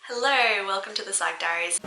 Hello, welcome to the Psych Diaries.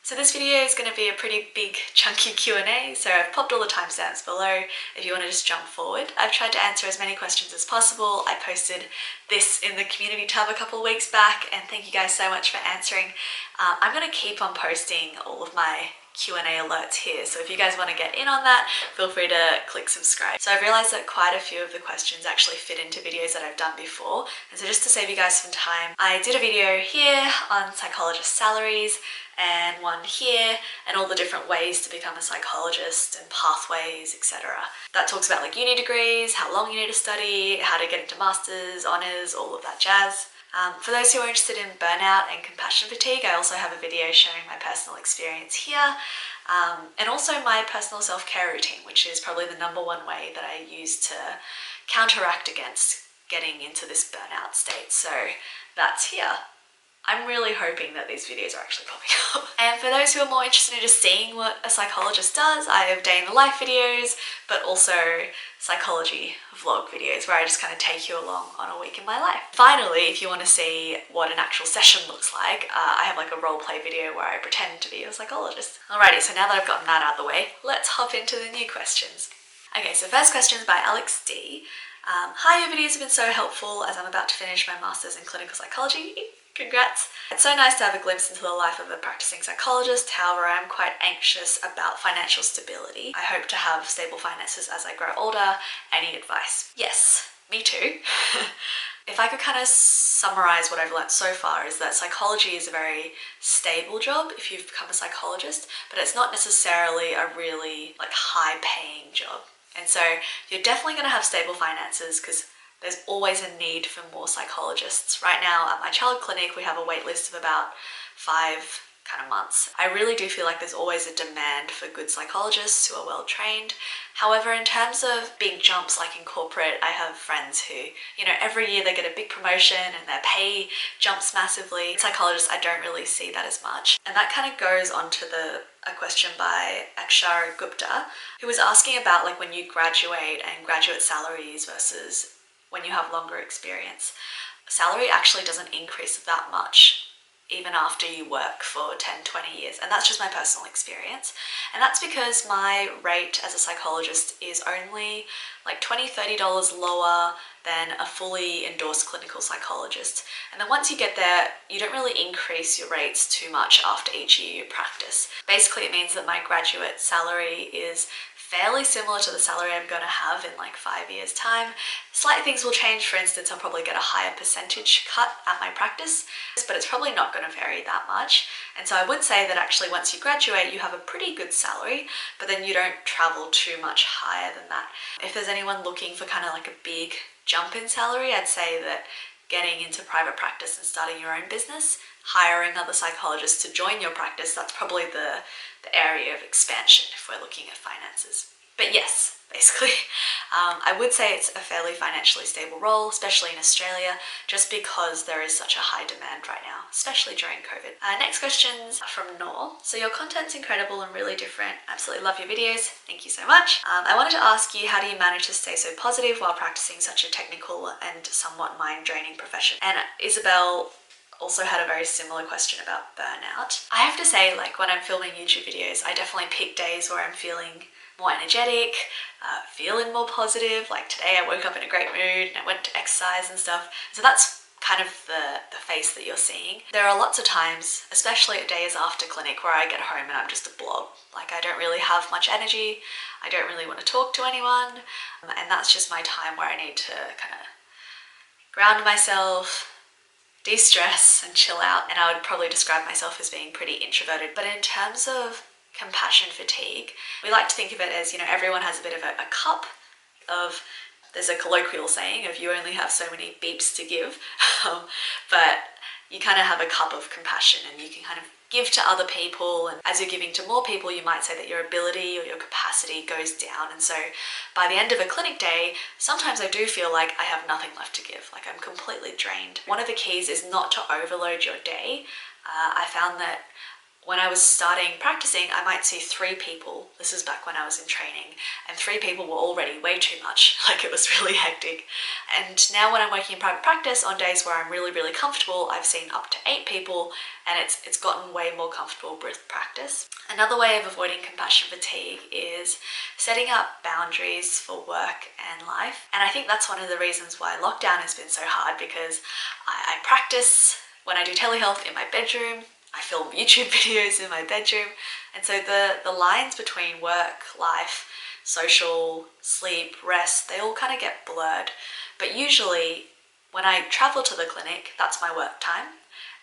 So this video is going to be a pretty big chunky Q&A, so I've popped all the timestamps below if you want to just jump forward. I've tried to answer as many questions as possible. I posted this in the community tab a couple of weeks back, and thank you guys so much for answering. I'm going to keep on posting all of my Q&A alerts here, so if you guys want to get in on that, feel free to click subscribe. So I've realized that quite a few of the questions actually fit into videos that I've done before, and so just to save you guys some time, I did a video here on psychologist salaries and one here, and all the different ways to become a psychologist and pathways, etc. That talks about like uni degrees, how long you need to study, how to get into masters, honours, all of that jazz. For those who are interested in burnout and compassion fatigue, I also have a video showing my personal experience here, and also my personal self-care routine, which is probably the number one way that I use to counteract against getting into this burnout state. So that's here. I'm really hoping that these videos are actually popping up. And for those who are more interested in just seeing what a psychologist does, I have day in the life videos, but also psychology vlog videos where I just kind of take you along on a week in my life. Finally, if you want to see what an actual session looks like, I have like a role play video where I pretend to be a psychologist. Alrighty, so now that I've gotten that out of the way, let's hop into the new questions. Okay, so first question is by Alex D. Hi, your videos have been so helpful as I'm about to finish my master's in clinical psychology. Congrats! It's so nice to have a glimpse into the life of a practicing psychologist. However, I'm quite anxious about financial stability. I hope to have stable finances as I grow older. Any advice? Yes, me too. If I could kind of summarize what I've learned so far is that psychology is a very stable job if you've become a psychologist, but it's not necessarily a really like high-paying job. And so you're definitely going to have stable finances because there's always a need for more psychologists. Right now at my child clinic, we have a wait list of about 5 kind of months. I really do feel like there's always a demand for good psychologists who are well trained. However, in terms of big jumps like in corporate, I have friends who, you know, every year they get a big promotion and their pay jumps massively. Psychologists, I don't really see that as much. And that kind of goes on to a question by Akshar Gupta, who was asking about like when you graduate and graduate salaries versus when you have longer experience. Salary actually doesn't increase that much even after you work for 10, 20 years. And that's just my personal experience. And that's because my rate as a psychologist is only like $20, $30 lower than a fully endorsed clinical psychologist. And then once you get there, you don't really increase your rates too much after each year you practice. Basically, it means that my graduate salary is fairly similar to the salary I'm going to have in like 5 years' time. Slight things will change. For instance, I'll probably get a higher percentage cut at my practice, but it's probably not going to vary that much. And so I would say that actually once you graduate, you have a pretty good salary, but then you don't travel too much higher than that. If there's anyone looking for kind of like a big jump in salary, I'd say that getting into private practice and starting your own business, hiring other psychologists to join your practice, that's probably the area of expansion if we're looking at finances. But yes, basically, I would say it's a fairly financially stable role, especially in Australia, just because there is such a high demand right now, especially during COVID. Next question's from Noor. So your content's incredible and really different. Absolutely love your videos. Thank you so much. I wanted to ask you, how do you manage to stay so positive while practicing such a technical and somewhat mind-draining profession? And Isabel also had a very similar question about burnout. I have to say, like when I'm filming YouTube videos, I definitely pick days where I'm feeling more energetic, feeling more positive. Like today I woke up in a great mood and I went to exercise and stuff. So that's kind of the face that you're seeing. There are lots of times, especially at days after clinic, where I get home and I'm just a blob. Like I don't really have much energy. I don't really want to talk to anyone. And that's just my time where I need to kind of ground myself, de-stress and chill out. And I would probably describe myself as being pretty introverted. But in terms of compassion fatigue, we like to think of it as, you know, everyone has a bit of a cup of, there's a colloquial saying of you only have so many beeps to give, but you kind of have a cup of compassion and you can kind of give to other people, and as you're giving to more people, you might say that your ability or your capacity goes down. And so by the end of a clinic day, sometimes I do feel like I have nothing left to give, like I'm completely drained. One of the keys is not to overload your day. I found that When I was starting practicing, I might see 3 people. This is back when I was in training, and 3 people were already way too much. Like, it was really hectic. And now when I'm working in private practice, on days where I'm really, really comfortable, I've seen up to 8 people, and it's gotten way more comfortable with practice. Another way of avoiding compassion fatigue is setting up boundaries for work and life. And I think that's one of the reasons why lockdown has been so hard, because I practice when I do telehealth in my bedroom. I film YouTube videos in my bedroom. And so the lines between work, life, social, sleep, rest, they all kind of get blurred. But usually when I travel to the clinic, that's my work time.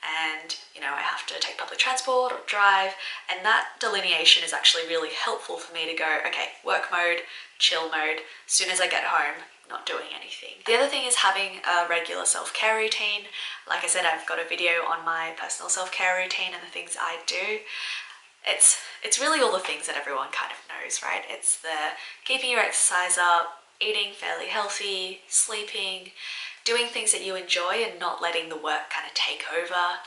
And, I have to take public transport or drive. And that delineation is actually really helpful for me to go, okay, work mode, chill mode. As soon as I get home, not doing anything. The other thing is having a regular self-care routine. Like I said, I've got a video on my personal self-care routine and the things I do. It's really all the things that everyone kind of knows, right? It's the keeping your exercise up, eating fairly healthy, sleeping, doing things that you enjoy and not letting the work kind of take over,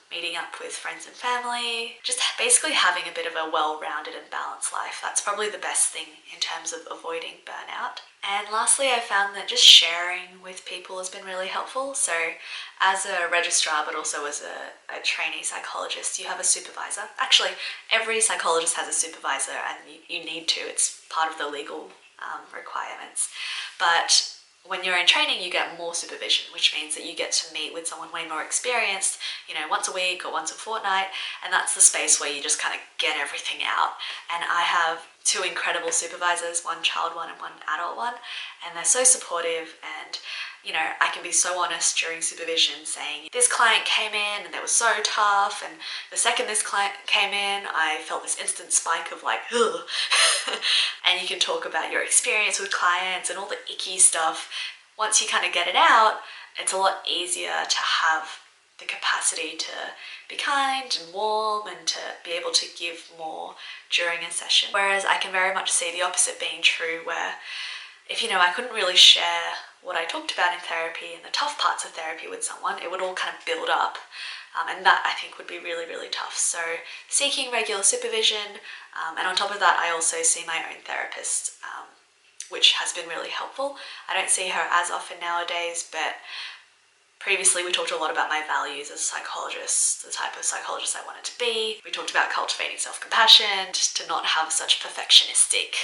meeting up with friends and family, just basically having a bit of a well-rounded and balanced life. That's probably the best thing in terms of avoiding burnout. And lastly, I found that just sharing with people has been really helpful. So as a registrar, but also as a trainee psychologist, you have a supervisor. Actually, every psychologist has a supervisor, and you need to. It's part of the legal requirements. But when you're in training, you get more supervision, which means that you get to meet with someone way more experienced, once a week or once a fortnight, and that's the space where you just kind of get everything out. And I have 2 incredible supervisors, one child one and one adult one, and they're so supportive. And I can be so honest during supervision, saying this client came in and they were so tough, and the second this client came in, I felt this instant spike of like, ugh. And you can talk about your experience with clients and all the icky stuff. Once you kind of get it out, it's a lot easier to have the capacity to be kind and warm and to be able to give more during a session. Whereas I can very much see the opposite being true, where if I couldn't really share what I talked about in therapy and the tough parts of therapy with someone, it would all kind of build up. And that, I think, would be really, really tough. So seeking regular supervision, and on top of that, I also see my own therapist, which has been really helpful. I don't see her as often nowadays, but previously we talked a lot about my values as a psychologist, the type of psychologist I wanted to be. We talked about cultivating self-compassion, just to not have such perfectionistic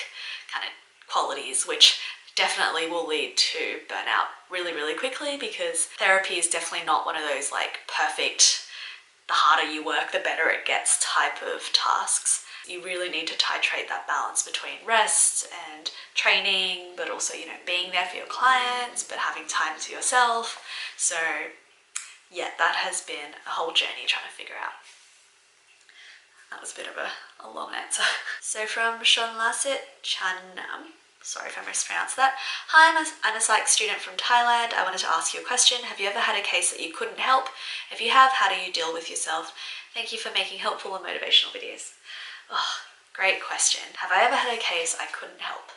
kind of qualities, which definitely will lead to burnout really, really quickly, because therapy is definitely not one of those like perfect, the harder you work, the better it gets type of tasks. You really need to titrate that balance between rest and training, but also, being there for your clients, but having time to yourself. So yeah, that has been a whole journey trying to figure out. That was a bit of a long answer. So from Shonlasit Channam, sorry if I mispronounced that. Hi, I'm a psych student from Thailand. I wanted to ask you a question. Have you ever had a case that you couldn't help? If you have, how do you deal with yourself? Thank you for making helpful and motivational videos. Oh, great question. Have I ever had a case I couldn't help?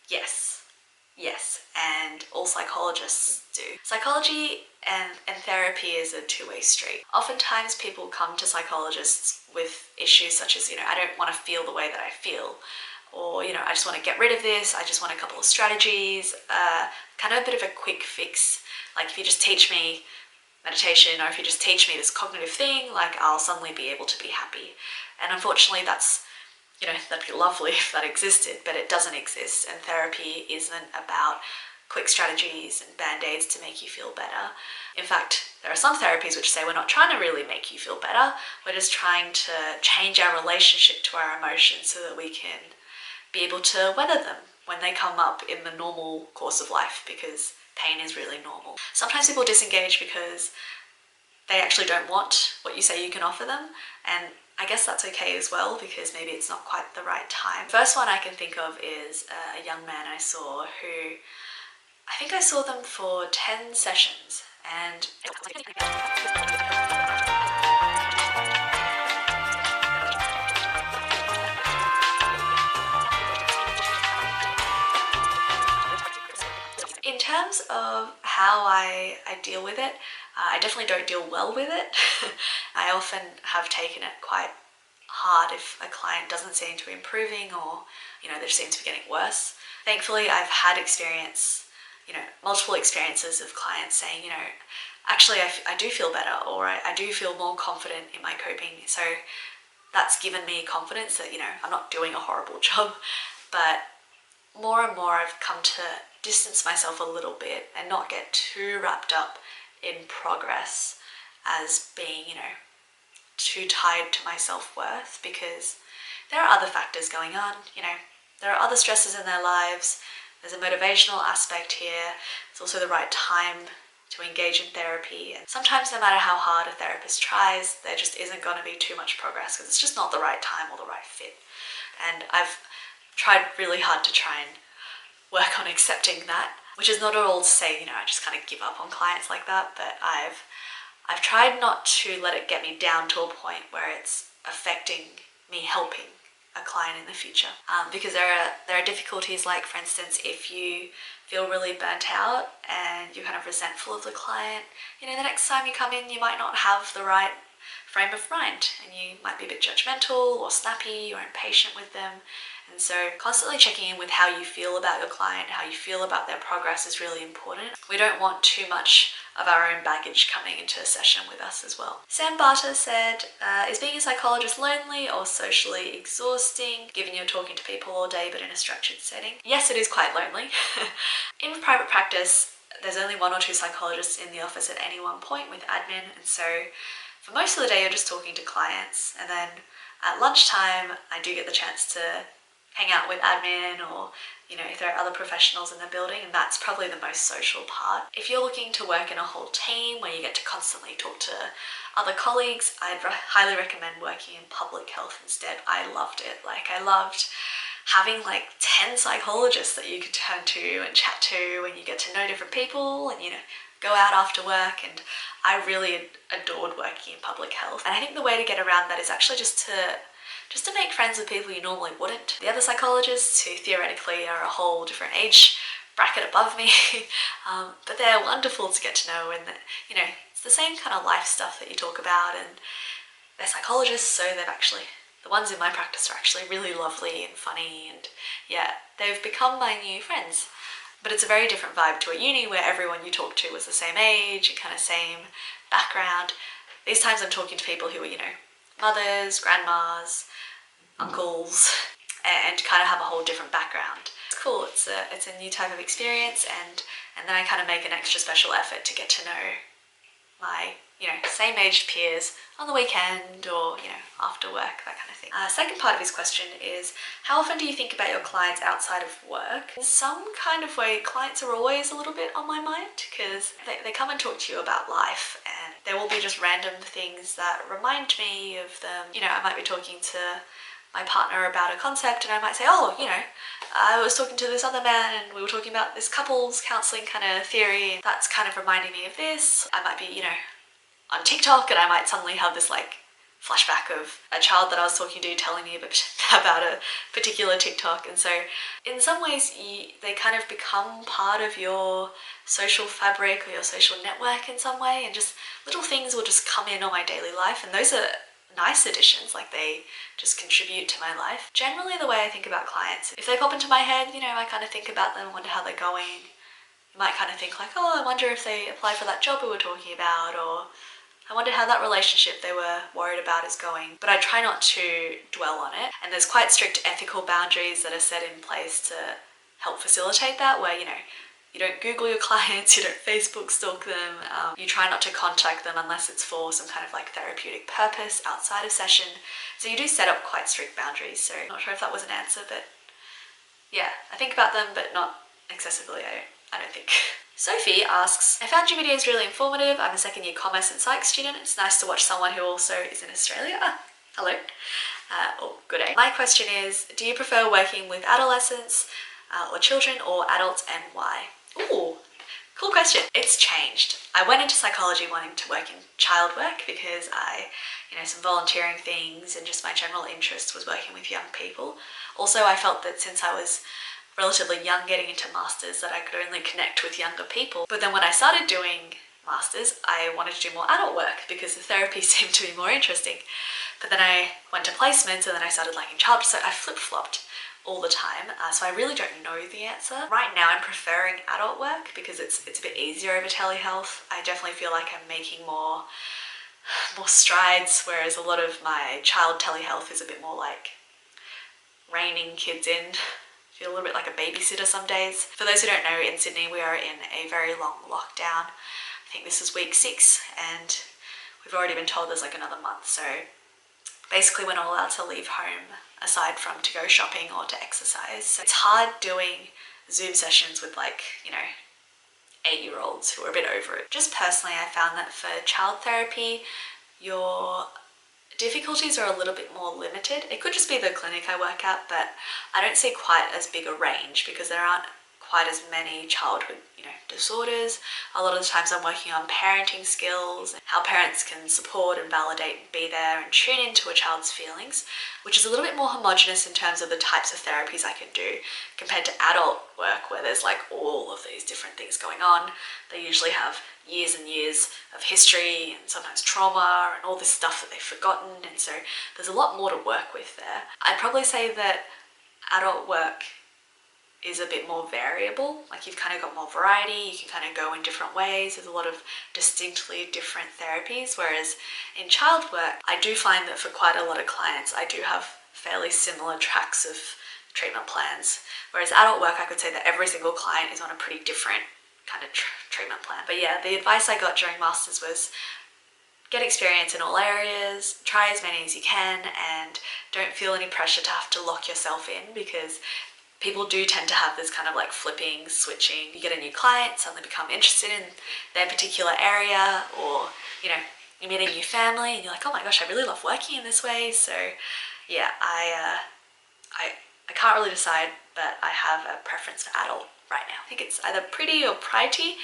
Yes, and all psychologists do. Psychology and therapy is a two-way street. Oftentimes people come to psychologists with issues such as, I don't want to feel the way that I feel, or, I just want to get rid of this, I just want a couple of strategies, kind of a bit of a quick fix. Like, if you just teach me meditation, or if you just teach me this cognitive thing, like, I'll suddenly be able to be happy. And unfortunately that's, that'd be lovely if that existed, but it doesn't exist. And therapy isn't about quick strategies and band-aids to make you feel better. In fact, there are some therapies which say we're not trying to really make you feel better, we're just trying to change our relationship to our emotions so that we can be able to weather them when they come up in the normal course of life, because pain is really normal. Sometimes people disengage because they actually don't want what you say you can offer them, and I guess that's okay as well, because maybe it's not quite the right time. First one I can think of is a young man I saw who, I think I saw them for 10 sessions, and in terms of how I deal with it, I definitely don't deal well with it. I often have taken it quite hard if a client doesn't seem to be improving, or they just seem to be getting worse. Thankfully, I've had multiple experiences of clients saying, actually I do feel better, or I do feel more confident in my coping. So that's given me confidence that I'm not doing a horrible job. But more and more I've come to distance myself a little bit and not get too wrapped up in progress as being too tied to my self-worth, because there are other factors going on. There are other stresses in their lives. There's a motivational aspect here. It's also the right time to engage in therapy. And sometimes no matter how hard a therapist tries, there just isn't going to be too much progress because it's just not the right time or the right fit. And I've tried really hard to try and work on accepting that, which is not at all to say, I just kind of give up on clients like that, but I've tried not to let it get me down to a point where it's affecting me helping a client in the future. Because there are difficulties, like for instance, if you feel really burnt out and you're kind of resentful of the client, the next time you come in you might not have the right frame of mind, and you might be a bit judgmental or snappy or impatient with them. And so constantly checking in with how you feel about your client, how you feel about their progress is really important. We don't want too much of our own baggage coming into a session with us as well. Sam Barter said, is being a psychologist lonely or socially exhausting, given you're talking to people all day but in a structured setting? Yes, it is quite lonely. In private practice, there's only 1 or 2 psychologists in the office at any one point with admin, and so for most of the day you're just talking to clients, and then at lunchtime I do get the chance to hang out with admin, or if there are other professionals in the building, and that's probably the most social part. If you're looking to work in a whole team where you get to constantly talk to other colleagues, I'd highly recommend working in public health instead. I loved it. I loved having 10 psychologists that you could turn to and chat to, and you get to know different people and go out after work, and I really adored working in public health. And I think the way to get around that is actually just to make friends with people you normally wouldn't. The other psychologists, who theoretically are a whole different age bracket above me, but they're wonderful to get to know, and it's the same kind of life stuff that you talk about, and they're psychologists, so the ones in my practice are actually really lovely and funny, and yeah, they've become my new friends. But it's a very different vibe to a uni where everyone you talk to is the same age and kind of same background. These times I'm talking to people who are, mothers, grandmas, uncles, and kind of have a whole different background. It's cool. It's a new type of experience, and then I kind of make an extra special effort to get to know my same aged peers on the weekend, or after work, that kind of thing. Second part of his question is, how often do you think about your clients outside of work? In some kind of way, clients are always a little bit on my mind, because they come and talk to you about life, and there will be just random things that remind me of them. I might be talking to my partner about a concept, and I might say, I was talking to this other man and we were talking about this couples counselling kind of theory, and that's kind of reminding me of this. I might be, on TikTok, and I might suddenly have this flashback of a child that I was talking to telling me about a particular TikTok. And so in some ways they kind of become part of your social fabric or your social network in some way, and just little things will just come in on my daily life, and those are nice additions. They just contribute to my life. Generally, the way I think about clients, if they pop into my head, I kind of think about them, wonder how they're going. You might kind of think I wonder if they apply for that job we were talking about, or I wonder how that relationship they were worried about is going. But I try not to dwell on it, and there's quite strict ethical boundaries that are set in place to help facilitate that, where you don't Google your clients, you don't Facebook stalk them, you try not to contact them unless it's for some kind of therapeutic purpose outside of session. So you do set up quite strict boundaries. So I'm not sure if that was an answer, but yeah, I think about them, but not excessively, I don't think. Sophie asks, I found your videos really informative. I'm a second year commerce and psych student. It's nice to watch someone who also is in Australia. Hello. Good day. My question is, do you prefer working with adolescents or children, or adults, and why? Ooh, cool question. It's changed. I went into psychology wanting to work in child work because some volunteering things, and just my general interest was working with young people. Also, I felt that since I was relatively young getting into masters, that I could only connect with younger people. But then when I started doing master's, I wanted to do more adult work because the therapy seemed to be more interesting. But then I went to placements and then I started liking child, so I flip-flopped all the time. So I really don't know the answer. Right now I'm preferring adult work because it's a bit easier over telehealth. I definitely feel like I'm making more strides, whereas a lot of my child telehealth is a bit more like reining kids in. I feel a little bit like a babysitter some days. For those who don't know, in Sydney we are in a very long lockdown. I think this is week 6 and we've already been told there's like another month. So basically we're not allowed to leave home aside from to go shopping or to exercise. So it's hard doing Zoom sessions with 8-year-olds who are a bit over it. Just personally, I found that for child therapy, your difficulties are a little bit more limited. It could just be the clinic I work at, but I don't see quite as big a range because there aren't quite as many childhood, disorders. A lot of the times I'm working on parenting skills, how parents can support and validate and be there and tune into a child's feelings, which is a little bit more homogenous in terms of the types of therapies I can do compared to adult work where there's all of these different things going on. They usually have years and years of history and sometimes trauma and all this stuff that they've forgotten, and so there's a lot more to work with there. I'd probably say that adult work is a bit more variable. You've kind of got more variety, you can kind of go in different ways. There's a lot of distinctly different therapies, whereas in child work, I do find that for quite a lot of clients, I do have fairly similar tracks of treatment plans. Whereas adult work, I could say that every single client is on a pretty different kind of treatment plan. But yeah, the advice I got during masters was get experience in all areas, try as many as you can, and don't feel any pressure to have to lock yourself in, because people do tend to have this kind of flipping, switching. You get a new client, suddenly become interested in their particular area, or, you meet a new family and you're like, oh my gosh, I really love working in this way. So yeah, I can't really decide, but I have a preference for adult right now. I think it's either pretty or priority.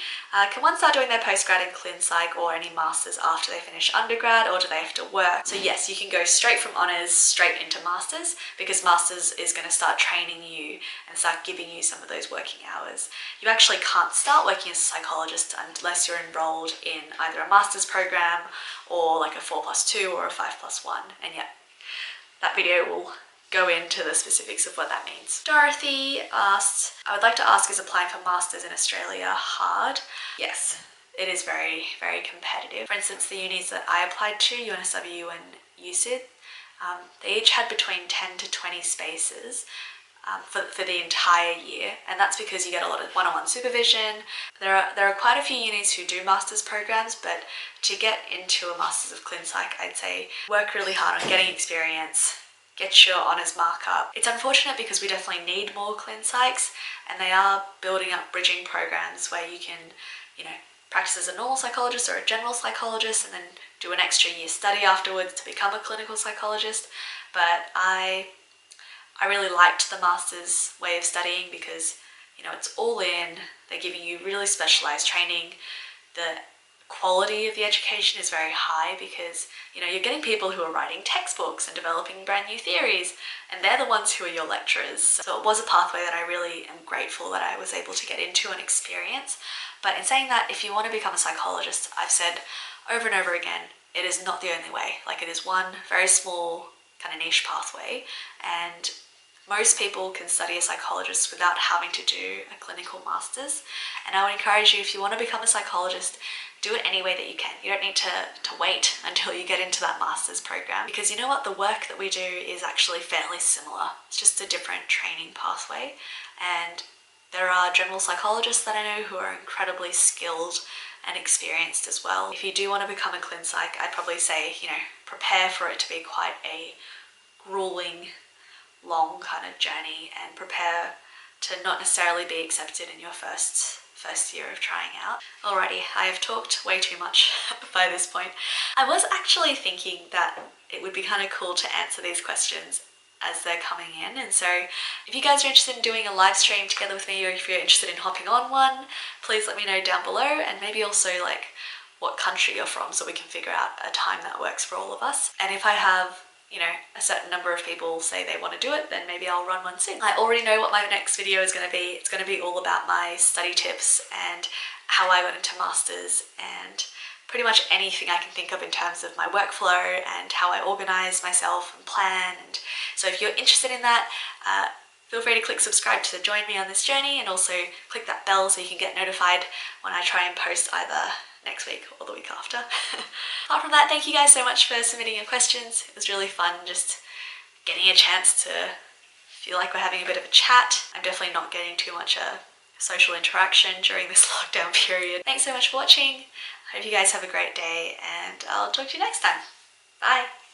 Can one start doing their postgrad in clin psych or any masters after they finish undergrad, or do they have to work? So yes, you can go straight from honours straight into masters, because masters is going to start training you and start giving you some of those working hours. You actually can't start working as a psychologist unless you're enrolled in either a master's program or a 4+2 or a 5+1. And yeah, that video will go into the specifics of what that means. Dorothy asked, I would like to ask, is applying for masters in Australia hard? Yes, it is very, very competitive. For instance, the unis that I applied to, UNSW and USyd, they each had between 10 to 20 spaces for the entire year, and that's because you get a lot of one-on-one supervision. There are quite a few unis who do master's programs, but to get into a Masters of Clin Psych, I'd say work really hard on getting experience, get your honours mark up. It's unfortunate because we definitely need more clin psychs, and they are building up bridging programs where you can, practice as a normal psychologist or a general psychologist and then do an extra year study afterwards to become a clinical psychologist. But I really liked the master's way of studying because, it's all in, they're giving you really specialised training. The quality of the education is very high because, you're getting people who are writing textbooks and developing brand new theories, and they're the ones who are your lecturers. So it was a pathway that I really am grateful that I was able to get into and experience. But in saying that, if you want to become a psychologist, I've said over and over again, it is not the only way. It is one very small kind of niche pathway, and most people can study a psychologist without having to do a clinical master's. And I would encourage you, if you want to become a psychologist, do it any way that you can. You don't need to wait until you get into that master's program, because you know what, the work that we do is actually fairly similar. It's just a different training pathway, and there are general psychologists that I know who are incredibly skilled and experienced as well. If you do want to become a clin psych, I'd probably say, prepare for it to be quite a grueling, long kind of journey, and prepare to not necessarily be accepted in your first year of trying out. Alrighty, I have talked way too much by this point. I was actually thinking that it would be kind of cool to answer these questions as they're coming in, and so if you guys are interested in doing a live stream together with me, or if you're interested in hopping on one, please let me know down below, and maybe also what country you're from so we can figure out a time that works for all of us. And if I have you know, a certain number of people say they want to do it, then maybe I'll run one soon. I already know what my next video is going to be. It's going to be all about my study tips and how I got into masters and pretty much anything I can think of in terms of my workflow and how I organize myself and plan. And so if you're interested in that, feel free to click subscribe to join me on this journey, and also click that bell so you can get notified when I try and post either next week or the week after. Apart from that, thank you guys so much for submitting your questions. It was really fun just getting a chance to feel like we're having a bit of a chat. I'm definitely not getting too much social interaction during this lockdown period. Thanks so much for watching. I hope you guys have a great day, and I'll talk to you next time. Bye!